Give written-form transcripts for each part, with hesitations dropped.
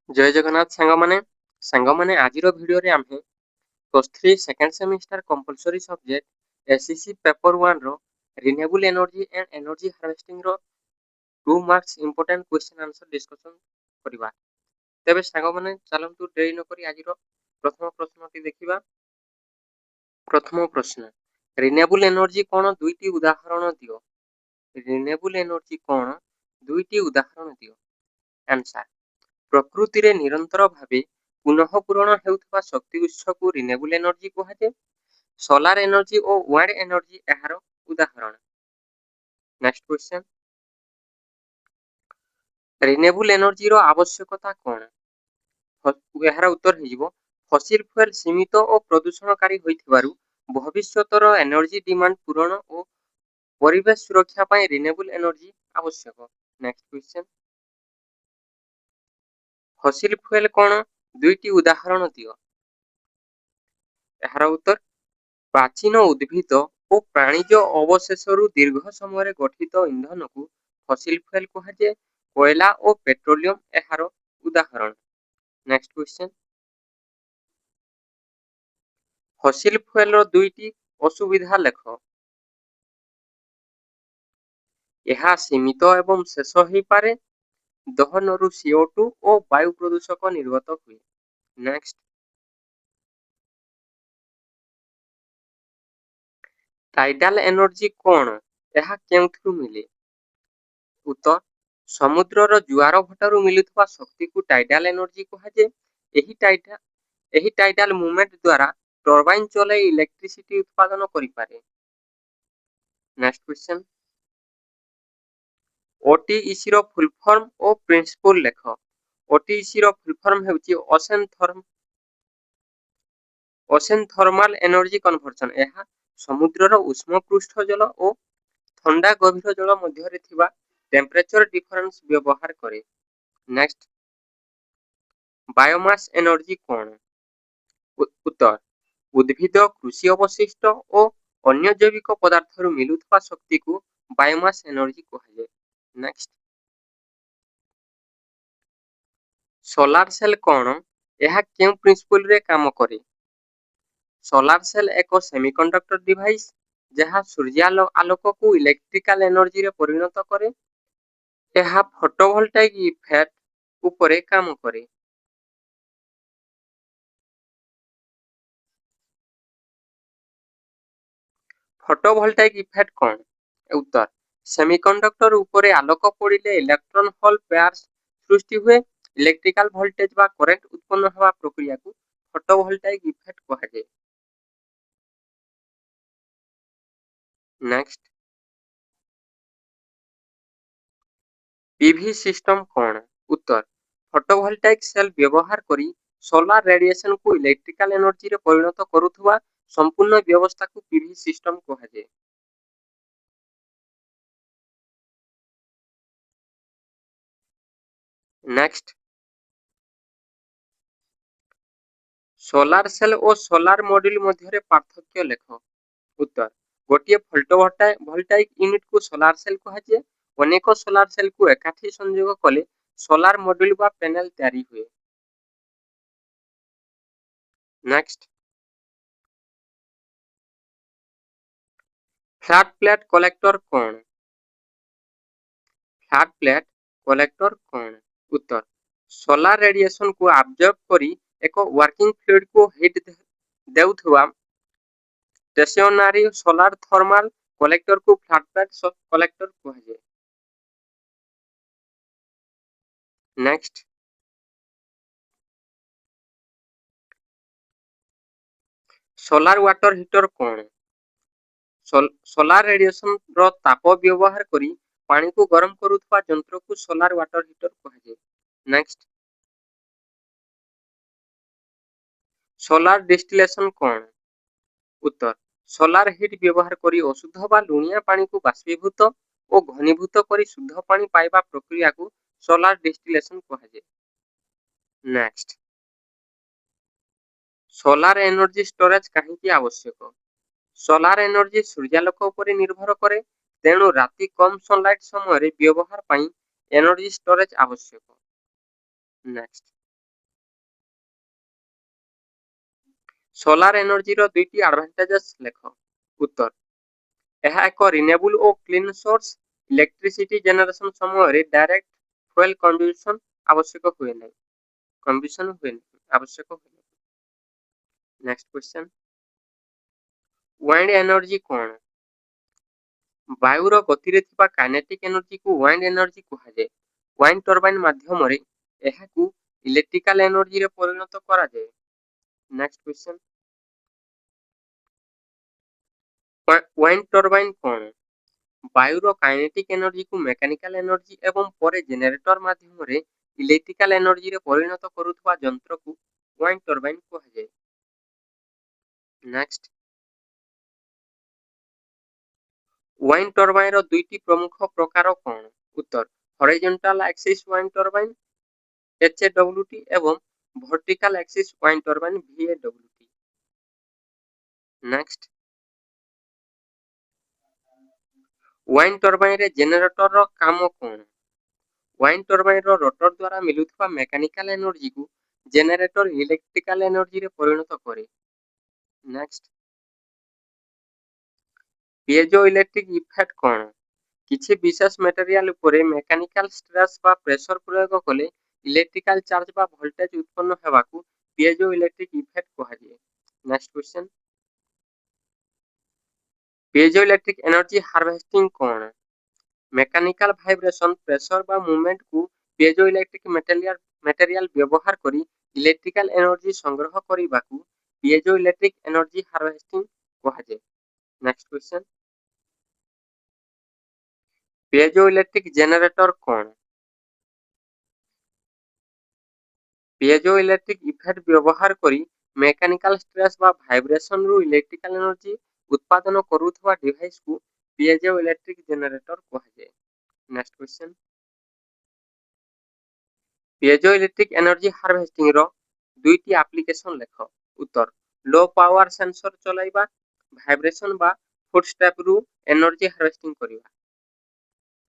ଜୟ ଜଗନ୍ନାଥ ସାଙ୍ଗମାନେ ଆଜିର ଭିଡ଼ିଓରେ ଆମେ +3 second semester compulsory subject ACC paper 1 ର renewable energy and energy harvesting ର 2 marks important question answer discussion କରିବା। ତେବେ ସାଙ୍ଗମାନେ ଚାଲନ୍ତୁ ଡେରି ନକରି ଆଜିର ପ୍ରଥମ ପ୍ରଶ୍ନଟି ଦେଖିବା। ପ୍ରଥମ ପ୍ରଶ୍ନ, ରିନ୍ୟୁଏବଲ୍ ଏନର୍ଜି କ'ଣ ଦୁଇଟି ଉଦାହରଣ ଦିଅ। ରିନ୍ୟୁଏବଲ୍ ଏନର୍ଜି କ'ଣ ଦୁଇଟି ଉଦାହରଣ ଦିଅ। ଆନ୍ସାର, ପ୍ରକୃତିରେ ନିରନ୍ତର ଭାବେ ପୁନଃପୂରଣ ହେଉଥିବା ଶକ୍ତି ଉତ୍ସକୁ ରିନ୍ୟୁଏବଲ୍ ଏନର୍ଜି କୁହାଯାଏ। ସୋଲାର ଏନର୍ଜି ଓ ୱିଣ୍ଡ ଏନର୍ଜି ଏହାର ଉଦାହରଣ। ନେକ୍ସଟ କ୍ୱେଶ୍ଚନ, ରିନ୍ୟୁଏବଲ୍ ଏନର୍ଜିର ଆବଶ୍ୟକତା କ'ଣ? ଏହାର ଉତ୍ତର ହେଇଯିବ, ଫସିଲ ଫୁଏଲ ସୀମିତ ଓ ପ୍ରଦୂଷଣକାରୀ ହୋଇଥିବାରୁ ଭବିଷ୍ୟତର ଏନର୍ଜି ଡିମାଣ୍ଡ ପୂରଣ ଓ ପରିବେଶ ସୁରକ୍ଷା ପାଇଁ ରିନ୍ୟୁଏବଲ୍ ଏନର୍ଜି ଆବଶ୍ୟକ। ନେକ୍ସଟ କ୍ୱେଶ୍ଚନ, ଫସିଲ ଫୁଏଲ କ'ଣ ଦୁଇଟି ଉଦାହରଣ ଦିଅ। ଏହାର ଉତ୍ତର, ପ୍ରାଚୀନ ଉଦ୍ଭିଦ ଓ ପ୍ରାଣୀଜ ଅବଶେଷରୁ ଦୀର୍ଘ ସମୟରେ ଗଠିତ ଇନ୍ଧନକୁ ଫସିଲ ଫୁଏଲ କୁହାଯାଏ। କୋଇଲା ଓ ପେଟ୍ରୋଲିୟମ ଏହାର ଉଦାହରଣ। ନେକ୍ସଟ କ୍ୱେଶ୍ଚନ, ଫସିଲ ଫୁଏଲର ଦୁଇଟି ଅସୁବିଧା ଲେଖ। ଏହା ସୀମିତ ଏବଂ ଶେଷ ହୋଇପାରେ। ଦହନରୁ CO2 ଓ ବାୟୁ ପ୍ରଦୂଷକ ନିର୍ଗତ ହୁଏ। ନେକ୍ସଟ, ଟାଇଡାଲ ଏନର୍ଜି କ'ଣ? ଏହା କେଉଁଥିରୁ ମିଳେ? ଉତ୍ତର, ସମୁଦ୍ରର ଜୁଆର ଭଟାରୁ ମିଳୁଥିବା ଶକ୍ତିକୁ ଟାଇଡାଲ ଏନର୍ଜି କୁହାଯାଏ। ଏହି ଟାଇଡାଲ ମୁଭମେଣ୍ଟ ଦ୍ୱାରା ଟର୍ବାଇନ ଚଲାଇ ଇଲେକ୍ଟ୍ରିସିଟି ଉତ୍ପାଦନ କରିପାରେ। ନେକ୍ସଟ କ୍ୱେଶ୍ଚନ, OTECର ଫୁଲ ଫର୍ମ ଓ ପ୍ରିନ୍ସିପଲ ଲେଖ। OTECର ଫୁଲ ଫର୍ମ ହେଉଛି ଓସେନ ଥର୍ମାଲ ଏନର୍ଜି କନଭର୍ସନ। ଏହା ସମୁଦ୍ରର ଉଷ୍ମ ପୃଷ୍ଠ ଜଳ ଓ ଥଣ୍ଡା ଗଭୀର ଜଳ ମଧ୍ୟରେ ଥିବା ଟେମ୍ପରେଚର ଡିଫରେନ୍ସ ବ୍ୟବହାର କରେ। ନେକ୍ସଟ, ବାୟୋମାସ ଏନର୍ଜି କ'ଣ? ଉତ୍ତର, ଉଦ୍ଭିଦ, କୃଷି ଅବଶିଷ୍ଟ ଓ ଅନ୍ୟ ଜୈବିକ ପଦାର୍ଥରୁ ମିଳୁଥିବା ଶକ୍ତିକୁ ବାୟୋମାସ ଏନର୍ଜି କୁହାଯାଏ। ନେକ୍ସଟ, ସୋଲାର ସେଲ୍ କ'ଣ? ଏହା କେଉଁ ପ୍ରିନ୍ସିପଲରେ କାମ କରେ? ସୋଲାର ସେଲ୍ ଏକ ସେମିକଣ୍ଡକ୍ଟର ଡିଭାଇସ୍ ଯାହା ସୂର୍ଯ୍ୟ ଆଲୋକକୁ ଇଲେକ୍ଟ୍ରିକାଲ ଏନର୍ଜିରେ ପରିଣତ କରେ। ଏହା ଫଟୋଭୋଲ୍ଟାଇକ୍ ଇଫେକ୍ଟ ଉପରେ କାମ କରେ। ଫଟୋଭୋଲ୍ଟାଇକ୍ ଇଫେକ୍ଟ କ'ଣ? ଉତ୍ତର, ସେମିକଣ୍ଡକ୍ଟର ଉପରେ ଆଲୋକ ପଡ଼ିଲେ ଇଲେକ୍ଟ୍ରନ୍ ହୋଲ୍ ପେୟାର୍ସ ସୃଷ୍ଟି ହୁଏ। ଇଲେକ୍ଟ୍ରିକାଲ ଭୋଲ୍ଟେଜ ବା କରେଣ୍ଟ ଉତ୍ପନ୍ନ ହେବା ପ୍ରକ୍ରିୟାକୁ ଫଟୋଭୋଲ୍ଟାଇକ୍ ଇଫେକ୍ଟ କୁହାଯାଏ। ନେକ୍ସଟ, ପିଭି ସିଷ୍ଟମ କ'ଣ? ଉତ୍ତର, ଫଟୋଭୋଲ୍ଟାଇକ୍ ସେଲ୍ ବ୍ୟବହାର କରି ସୋଲାର ରେଡିଏସନକୁ ଇଲେକ୍ଟ୍ରିକାଲ ଏନର୍ଜିରେ ପରିଣତ କରୁଥିବା ସମ୍ପୂର୍ଣ୍ଣ ବ୍ୟବସ୍ଥାକୁ ପିଭି ସିଷ୍ଟମ କୁହାଯାଏ। ନେକ୍ସଟ, ସୋଲାର ସେଲ୍ ଓ ସୋଲାର ମଡ୍ୟୁଲ ମଧ୍ୟରେ ପାର୍ଥକ୍ୟ ଲେଖ। ଉତ୍ତର, ଗୋଟିଏ ଫଟୋଭୋଲ୍ଟାଇକ୍ ୟୁନିଟକୁ ସୋଲାର ସେଲ୍ କୁହାଯାଏ। ଅନେକ ସୋଲାର ସେଲ୍କୁ ଏକାଠି ସଂଯୋଗ କଲେ ସୋଲାର ମଡ୍ୟୁଲ ବା ପ୍ୟାନେଲ ତିଆରି ହୁଏ। ନେକ୍ସଟ, ଫ୍ଲାଟ ପ୍ଲେଟ୍ କଲେକ୍ଟର କ'ଣ? ଫ୍ଲାଟ ପ୍ଲେଟ୍ କଲେକ୍ଟର କ'ଣ? ଉତ୍ତର, ସୋଲାର ରେଡିଏସନକୁ ଆବଜର୍ବ କରି ଏକ ୱାର୍କିଂ ଫ୍ଲୁଇଡକୁ ହିଟ୍ ଦେଉଥିବା ଷ୍ଟେସନାରୀ ସୋଲାର ଥର୍ମାଲ କଲେକ୍ଟରକୁ ଫ୍ଲାଟ ପ୍ଲେଟ୍ କଲେକ୍ଟର କୁହାଯାଏ। ନେକ୍ସଟ, ସୋଲାର ୱାଟର ହିଟର କ'ଣ? ସୋଲାର ରେଡିଏସନର ତାପ ବ୍ୟବହାର କରି ପାଣିକୁ ଗରମ କରୁଥିବା ଯନ୍ତ୍ରକୁ ସୋଲାର ୱାଟର ହିଟର କୁହାଯାଏ। ନେକ୍ସଟ, ସୋଲାର ଡିଷ୍ଟିଲେସନ କ'ଣ? ଉତ୍ତର, ସୋଲାର ହିଟ୍ ବ୍ୟବହାର କରି ଅଶୁଦ୍ଧ ବା ଲୁଣିଆ ପାଣିକୁ ବାଷ୍ପୀଭୂତ ଓ ଘନୀଭୂତ କରି ଶୁଦ୍ଧ ପାଣି ପାଇବା ପ୍ରକ୍ରିୟାକୁ ସୋଲାର ଡିଷ୍ଟିଲେସନ କୁହାଯାଏ। ନେକ୍ସଟ, ସୋଲାର ଏନର୍ଜି ଷ୍ଟୋରେଜ କାହିଁକି ଆବଶ୍ୟକ? ସୋଲାର ଏନର୍ଜି ସୂର୍ଯ୍ୟାଲୋକ ଉପରେ ନିର୍ଭର କରେ, ତେଣୁ ରାତି କମ୍ ସନଲାଇଟ୍ ସମୟରେ ବ୍ୟବହାର ପାଇଁ ଏନର୍ଜି ଷ୍ଟୋରେଜ ଆବଶ୍ୟକ। ନେକ୍ସଟ, सोलार एनर्जी रो दुईटी एडवांटेजेस लेख। उत्तर ଏହା ଏକ ରିନ୍ୟୁଏବଲ୍ ଓ କ୍ଲିନ୍ ସୋର୍ସ। ଇଲେକ୍ଟ୍ରିସିଟି ଜେନେରେସନ୍ ସମୟରେ ଡାଇରେକ୍ଟ ଫୁଏଲ୍ କମ୍ବୁସନ୍ ଆବଶ୍ୟକ ହୁଏ ନାହିଁ। नेक्स्ट क्वेश्चन वाइंड एनर्जी कौन? वायुर गति काइनेटिक एनर्जी को वाइंड एनर्जी कहुए। वाइंड टर्बाइन माध्यम इलेक्ट्रिकल एनर्जी रे परिणत करा जाए। नेक्स्ट क्वेश्चन वाइंड टर्बाइन कौन? वायुर काइनेटिक एनर्जी को मेकानिकल एनर्जी एवं परे जेनरेटर माध्यम इलेक्ट्रिकल एनर्जी रे परिणत करुवा यंत्र को वाइंड टर्बाइन कहुए। नेक्स्ट वाइंड टर्बाइन रो दुईटी प्रमुख प्रकार कौन? उत्तर horizontal axis wind turbine HAWT एवं vertical axis wind turbine VAWT। Next wind turbine रे जेनरेटर रो काम कौन? वाइंड टर्बाइन रो रोटर द्वारा मिलुवा मेकानिकल एनर्जी को जेनरेटर इलेक्ट्रिकल एनर्जी रे परिणत करे। नेक्स्ट पीएजो इलेक्ट्रिक इफेक्ट कौन? किसी विशेष मटेरियल उपरे मेकानिकल स्ट्रेस बा प्रेशर प्रयोग कले इलेक्ट्रिकल चार्ज बा वोल्टेज उत्पन्न हेबाकू पीएजो इलेक्ट्रिक इफेक्ट कहुए। Next question piezo electric energy harvesting कौन? मेकानिकल वाइब्रेशन प्रेशर बा मूवमेंट को पीएजो इलेक्ट्रिक मटेरियल व्यवहार करी इलेक्ट्रिकल एनर्जी संग्रह करिबाकू पीएजो इलेक्ट्रिक एनर्जी हार्वेस्टिंग कहुए। Next question piezo electric generator कौन? पीएजो इलेक्ट्रिक इफेक्ट व्यवहार करी मेकानिकल स्ट्रेस बा वाइब्रेशन रु इलेक्ट्रिकल एनर्जी उत्पादन करुवा डिवाइस को पीएजो इलेक्ट्रिक जनरेटर कहुए। Next question piezo electric energy harvesting रो दुईटी एप्लीकेशन लेख। उत्तर लो पावर सेंसर चलाइबा वाइब्रेशन बा फुटस्टेप रु एनर्जी हार्वेस्टिंग करिबा।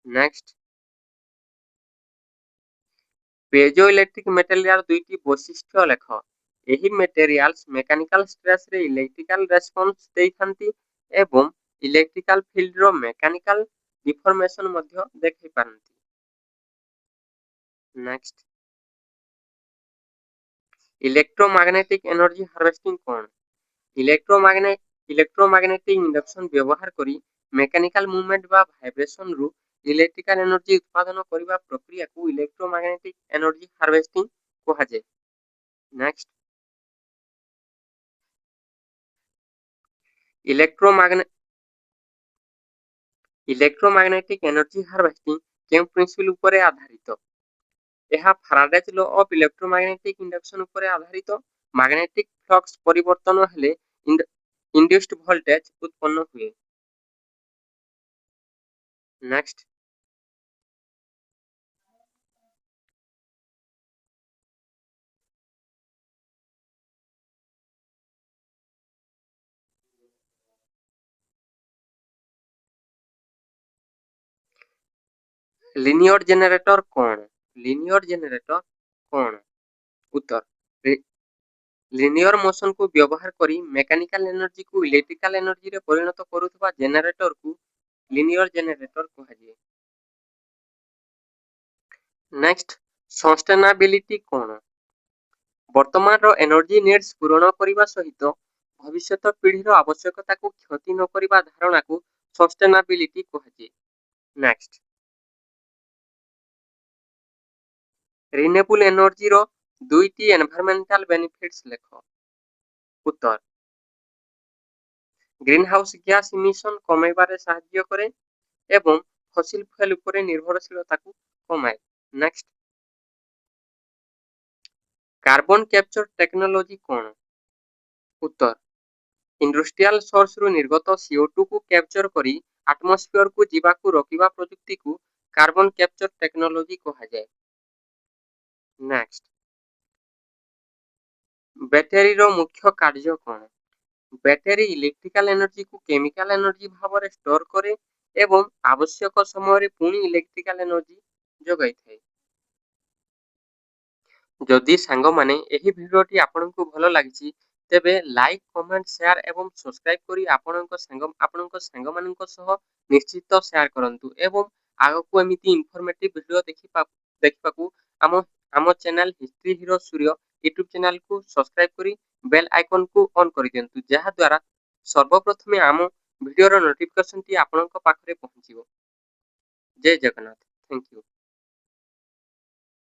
नेक्स्ट पीएजो इलेक्ट्रिक मटेरियल दुईटी वैशिष्ट्य लेख। एही मटेरियल्स मेकानिकल स्ट्रेस रे इलेक्ट्रिकल रेस्पॉन्स देइथांती एवं इलेक्ट्रिकल फील्ड रो मेकानिकल डिफॉर्मेशन मध्य देखै पारंती। नेक्स्ट इलेक्ट्रोमैग्नेटिक एनर्जी हार्वेस्टिंग कौन? इलेक्ट्रोमैग्नेटिक इंडक्शन व्यवहार करी मेकानिकल मूवमेंट बा वाइब्रेशन रु इलेक्ट्रिकल एनर्जी उत्पादन करिबा प्रक्रिया को इलेक्ट्रोमैग्नेटिक एनर्जी हार्वेस्टिंग कहुए। नेक्स्ट इलेक्ट्रोमैग्नेटिक एनर्जी हार्वेस्टिंग केउ प्रिंसिपल उपरे आधारित? यह Faraday's law of electromagnetic induction उपरे आधारित। मैग्नेटिक फ्लक्स परिवर्तन हेले इंड्यूस्ड वोल्टेज उत्पन्न हुए। नेक्स्ट लिनियर जनरेटर कौन? लिनियर जनरेटर कौन? उत्तर लिनियर मोशन को व्यवहार करी मेकानिकल एनर्जी को इलेक्ट्रिकल एनर्जी रे परिणत करुवा जनरेटर को लिनियर जनरेटर कहुए। नेक्स्ट सस्टेनेबिलिटी कौन? वर्तमान रो एनर्जी नीड्स पूरण करिबा सहित भविष्यत पीढ़ी रो आवश्यकता को क्षति न करिबा धारणा को सस्टेनेबिलिटी कहुए। नेक्स्ट रिन्यूएबल एनर्जी रो दुईटी एनवायरमेंटल बेनिफिट्स लेख। उत्तर ग्रीन हाउस गैस इमिशन कमाइबारे सहाय्य करे एवं फसिल फ्यूल उपरे निर्भरशीलता को कमाए। नेक्स्ट कार्बन कैप्चर टेक्नोलॉजी कौन? उत्तर इंडस्ट्रियल सोर्स रु निर्गत CO2 को कैप्चर करी एटमॉस्फेयर को जीवाकू रोकिबा प्रयुक्ति को कार्बन कैप्चर टेक्नोलॉजी कहुए। नेक्स्ट बैटरी रो मुख्य कार्य कौन? बैटरी इलेक्ट्रिकल एनर्जी को केमिकल एनर्जी भाव में स्टोर करे एवं आवश्यक समय पुणी इलेक्ट्रिकल एनर्जी जोगाई थाए। जदि सांग माने एही वीडियोटी आपनकु भलो लागिछि ତେବେ ଲାଇକ୍ କମେଣ୍ଟ ସେୟାର ଏବଂ ସବସ୍କ୍ରାଇବ୍ କରି ଆପଣଙ୍କ ସାଙ୍ଗମାନଙ୍କ ସହ ନିଶ୍ଚିତ ସେୟାର କରନ୍ତୁ ଏବଂ ଆଗକୁ ଏମିତି ଇନଫର୍ମେଟିଭ ଭିଡ଼ିଓ ଦେଖିବାକୁ ଆମ ଆମ channel history hero Surya YouTube ଚ୍ୟାନେଲକୁ ସବସ୍କ୍ରାଇବ୍ କରି ବେଲ୍ ଆଇକନକୁ ଅନ୍ କରିଦିଅନ୍ତୁ, ଯାହାଦ୍ୱାରା ସର୍ବପ୍ରଥମେ ଆମ ଭିଡ଼ିଓର ନୋଟିଫିକେସନଟି ଆପଣଙ୍କ ପାଖରେ ପହଞ୍ଚିବ। ଜୟ ଜଗନ୍ନାଥ। Thank you.